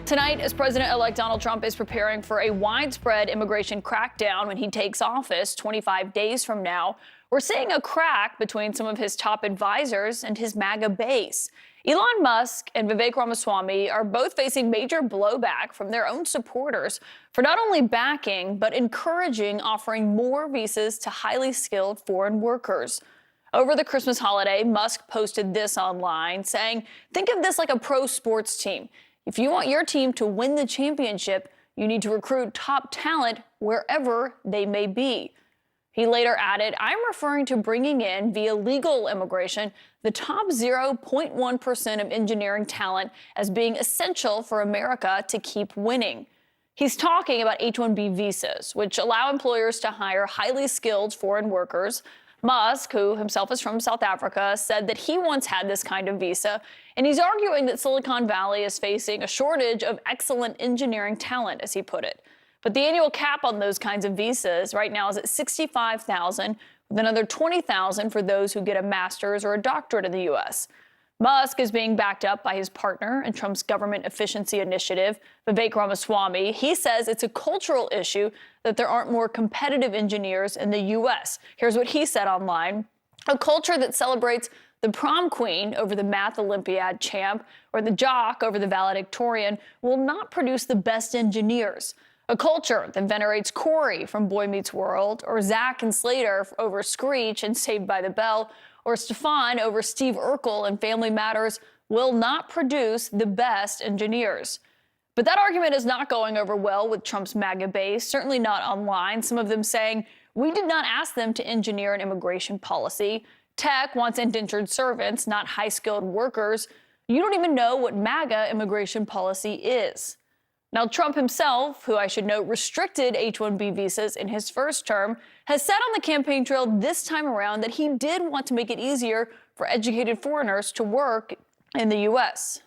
Tonight, as President-elect Donald Trump is preparing for a widespread immigration crackdown when he takes office 25 days from now, we're seeing a crack between some of his top advisors and his MAGA base. Elon Musk and Vivek Ramaswamy are both facing major blowback from their own supporters for not only backing, but encouraging offering more visas to highly skilled foreign workers. Over the Christmas holiday, Musk posted this online saying, "Think of this like a pro sports team. If you want your team to win the championship, you need to recruit top talent wherever they may be." He later added, "I'm referring to bringing in, via legal immigration, the top 0.1% of engineering talent as being essential for America to keep winning." He's talking about H-1B visas, which allow employers to hire highly skilled foreign workers. Musk, who himself is from South Africa, said that he once had this kind of visa, and he's arguing that Silicon Valley is facing a shortage of excellent engineering talent, as he put it. But the annual cap on those kinds of visas right now is at $65,000, with another $20,000 for those who get a master's or a doctorate in the U.S. Musk is being backed up by his partner in Trump's government efficiency initiative, Vivek Ramaswamy. He says it's a cultural issue that there aren't more competitive engineers in the U.S. Here's what he said online: "A culture that celebrates the prom queen over the math Olympiad champ or the jock over the valedictorian will not produce the best engineers. A culture that venerates Corey from Boy Meets World or Zach and Slater over Screech and Saved by the Bell or Stefan over Steve Urkel and Family Matters will not produce the best engineers." But that argument is not going over well with Trump's MAGA base, certainly not online. Some of them saying, "We did not ask them to engineer an immigration policy. Tech wants indentured servants, not high-skilled workers. You don't even know what MAGA immigration policy is." Now, Trump himself, who I should note restricted H-1B visas in his first term, has said on the campaign trail this time around that he did want to make it easier for educated foreigners to work in the U.S.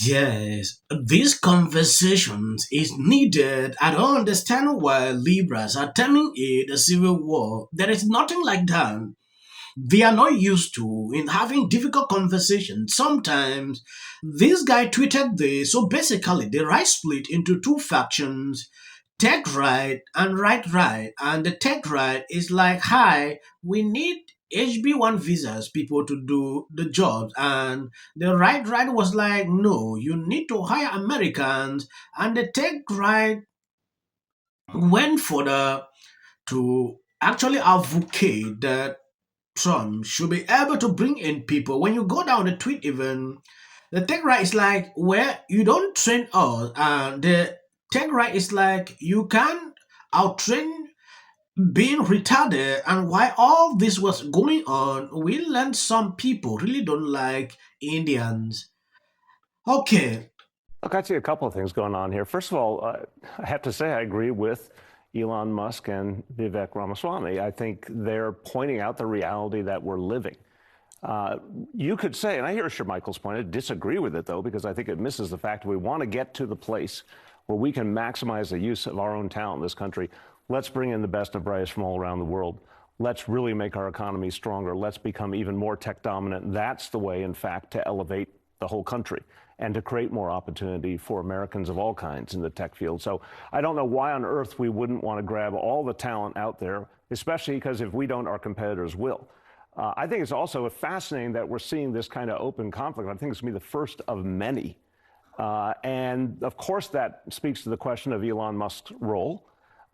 Yes, these conversations is needed. I don't understand why liberals are terming it a civil war. There is nothing like that. They are not used to in having difficult conversations. Sometimes this guy tweeted this. So basically, the right split into two factions: tech right and right. And the tech right is like, "Hi, we need HB-1 visas, people to do the jobs." And the right was like, "No, you need to hire Americans." And the tech right went for to actually advocate that Trump should be able to bring in people. When you go down the tweet, even the tech right is like, "Well, you don't train us," and the tech right is like, "You can outtrain being retarded." And while all this was going on, we learned some people really don't like Indians. Okay. Look, I see a couple of things going on here. First of all, I have to say I agree with Elon Musk and Vivek Ramaswamy. I think they're pointing out the reality that we're living. You could say, and I hear Michael's point, I disagree with it, though, because I think it misses the fact that we want to get to the place where we can maximize the use of our own talent in this country. Let's bring in the best and brightest from all around the world. Let's really make our economy stronger. Let's become even more tech dominant. That's the way, in fact, to elevate the whole country and to create more opportunity for Americans of all kinds in the tech field. So I don't know why on earth we wouldn't want to grab all the talent out there, especially because if we don't, our competitors will. I think it's also fascinating that we're seeing this kind of open conflict. I think it's going to be the first of many. And of course, that speaks to the question of Elon Musk's role.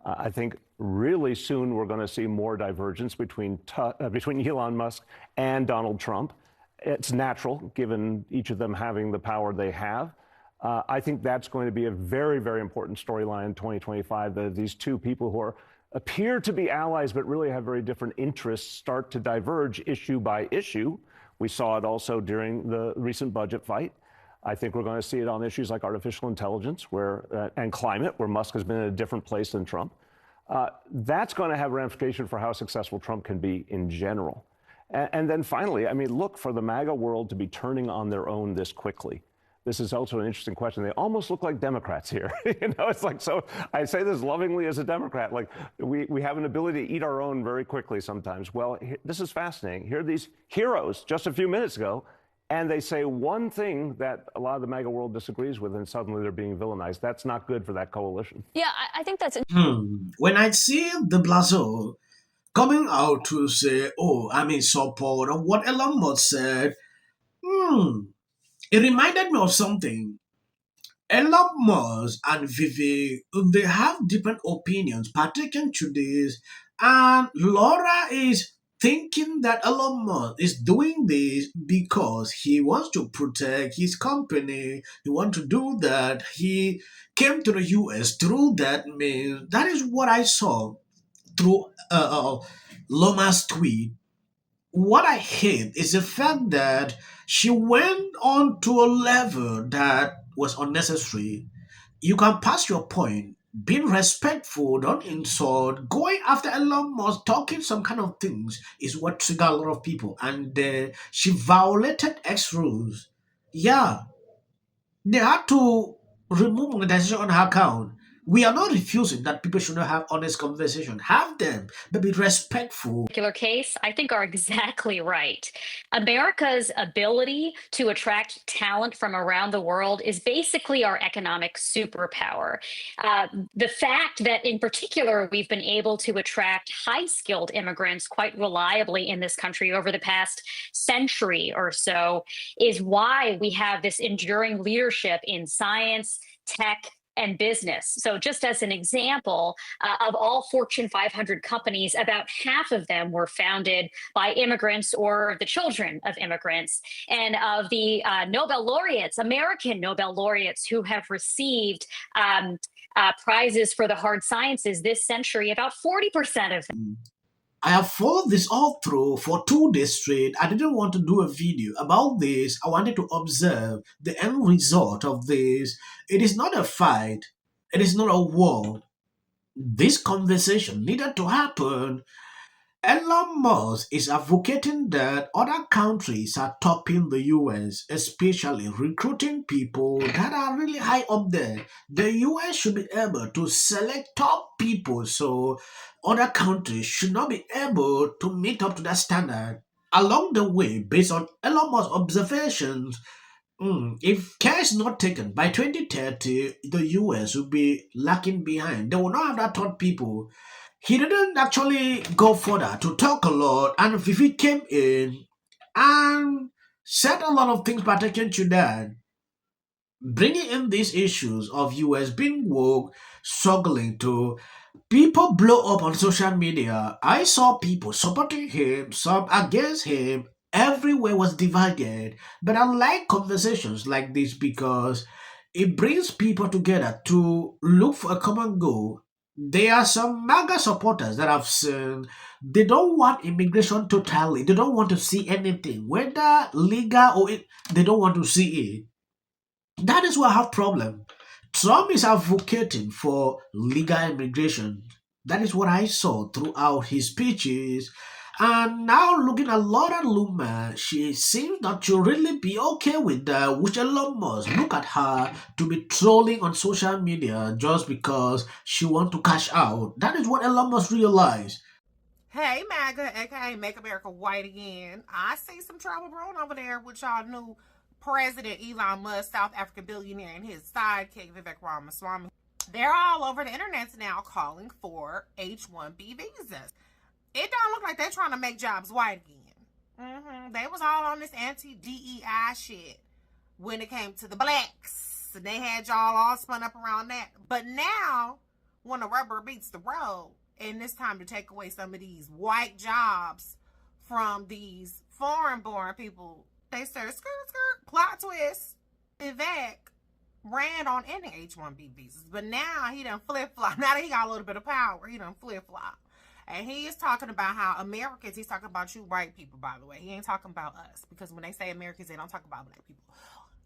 I think really soon we're going to see more divergence between Elon Musk and Donald Trump. It's natural, given each of them having the power they have. I think that's going to be a very, very important storyline in 2025, that these two people who appear to be allies but really have very different interests start to diverge issue by issue. We saw it also during the recent budget fight. I think we're going to see it on issues like artificial intelligence and climate, where Musk has been in a different place than Trump. That's going to have ramifications for how successful Trump can be in general. And then finally, I mean, look, for the MAGA world to be turning on their own this quickly. This is also an interesting question. They almost look like Democrats here. It's like, so I say this lovingly as a Democrat, like we have an ability to eat our own very quickly sometimes. Well, this is fascinating. Here are these heroes just a few minutes ago, and they say one thing that a lot of the MAGA world disagrees with, and suddenly they're being villainized. That's not good for that coalition. Yeah, I think that's When I see the Blazo coming out to say, oh, I'm in support of what Elon Musk said, hmm, it reminded me of something. Elon Musk and Vivek, they have different opinions pertaining to this, and Laura is thinking that Elon Musk is doing this because he wants to protect his company. He wants to do that. He came to the US through that means. That is what I saw through Loma's tweet. What I hate is the fact that she went on to a level that was unnecessary. You can pass your point, being respectful, don't insult, going after Elon Musk, talking some kind of things is what triggered a lot of people. And she violated X rules. Yeah, they had to remove monetization on her account. We are not refusing that people should not have honest conversation. Have them, but be respectful. Particular case, I think are exactly right. America's ability to attract talent from around the world is basically our economic superpower. The fact that, in particular, we've been able to attract high skilled immigrants quite reliably in this country over the past century or so is why we have this enduring leadership in science, tech, and business. So, just as an example, of all Fortune 500 companies, about half of them were founded by immigrants or the children of immigrants. And of the Nobel laureates, American Nobel laureates who have received prizes for the hard sciences this century, about 40% of them. I have followed this all through for 2 days straight. I didn't want to do a video about this. I wanted to observe the end result of this. It is not a fight. It is not a war. This conversation needed to happen. Elon Musk is advocating that other countries are topping the US, especially recruiting people that are really high up there. The US should be able to select top people, so other countries should not be able to meet up to that standard. Along the way, based on Elon Musk's observations, if care is not taken by 2030, the US will be lacking behind. They will not have that top people. He didn't actually go further to talk a lot, and Vivek came in and said a lot of things pertaining to that, bringing in these issues of US being woke, struggling to people blow up on social media. I saw people supporting him, some against him. Everywhere was divided. But I like conversations like this because it brings people together to look for a common goal. There are some MAGA supporters that I've seen. They don't want immigration totally. They don't want to see anything, whether legal or they don't want to see it. That is why I have problem. Trump is advocating for legal immigration. That is what I saw throughout his speeches. And now looking at Laura Luma, she seems not to really be okay with that, which Elon Musk look at her to be trolling on social media just because she want to cash out. That is what Elon Musk realized. Hey, MAGA, aka Make America White Again. I see some trouble brewing over there with y'all new President Elon Musk, South African billionaire, and his sidekick Vivek Ramaswamy. They're all over the internet now calling for H-1B visas. It don't look like they're trying to make jobs white again. They was all on this anti-DEI shit when it came to the blacks. And they had y'all all spun up around that. But now, when the rubber meets the road, and it's time to take away some of these white jobs from these foreign-born people, they said, skirt, plot twist. Vivek ran on any H-1B visas, but now he done flip-flop. Now that he got a little bit of power, he done flip-flop. And he is talking about how Americans, he's talking about you white people, by the way. He ain't talking about us, because when they say Americans, they don't talk about black people.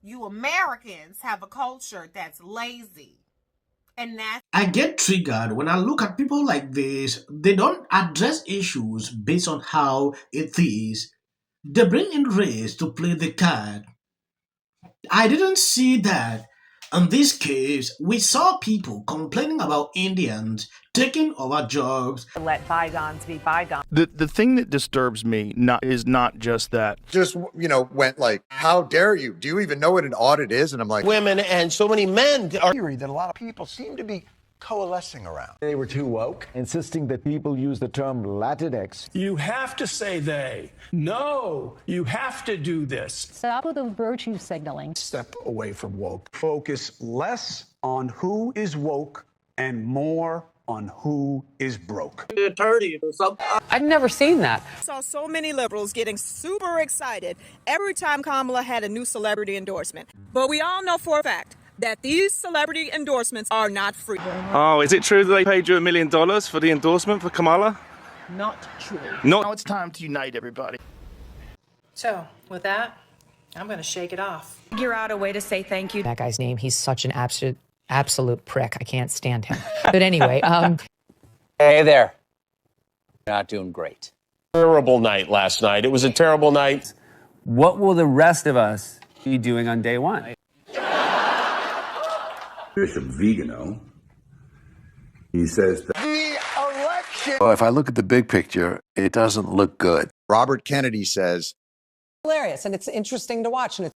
You Americans have a culture that's lazy. And that's... I get triggered when I look at people like this. They don't address issues based on how it is. They bring in race to play the card. I didn't see that. In this case, we saw people complaining about Indians taking over jobs. Let bygones be bygones. The thing that disturbs me is not just that. Just, went like, how dare you? Do you even know what an audit is? And I'm like, women and so many men are theory that a lot of people seem to be coalescing around. They were too woke, insisting that people use the term Latinx. You have to say they. No, you have to do this. Stop with the virtue signaling. Step away from woke. Focus less on who is woke and more on who is broke. I've never seen that. I saw so many liberals getting super excited every time Kamala had a new celebrity endorsement. But we all know for a fact that these celebrity endorsements are not free. Oh, is it true that they paid you $1 million for the endorsement for Kamala? Not true. Now it's time to unite everybody. So, with that, I'm going to shake it off. Figure out a way to say thank you. That guy's name, he's such an absolute prick. I can't stand him. But anyway, Hey there. Not doing great. Terrible night last night. It was a terrible night. What will the rest of us be doing on day one? Bishop Vigano, he says that the election. well, if I look at the big picture, it doesn't look good. Robert Kennedy says, Hilarious, and it's interesting to watch. And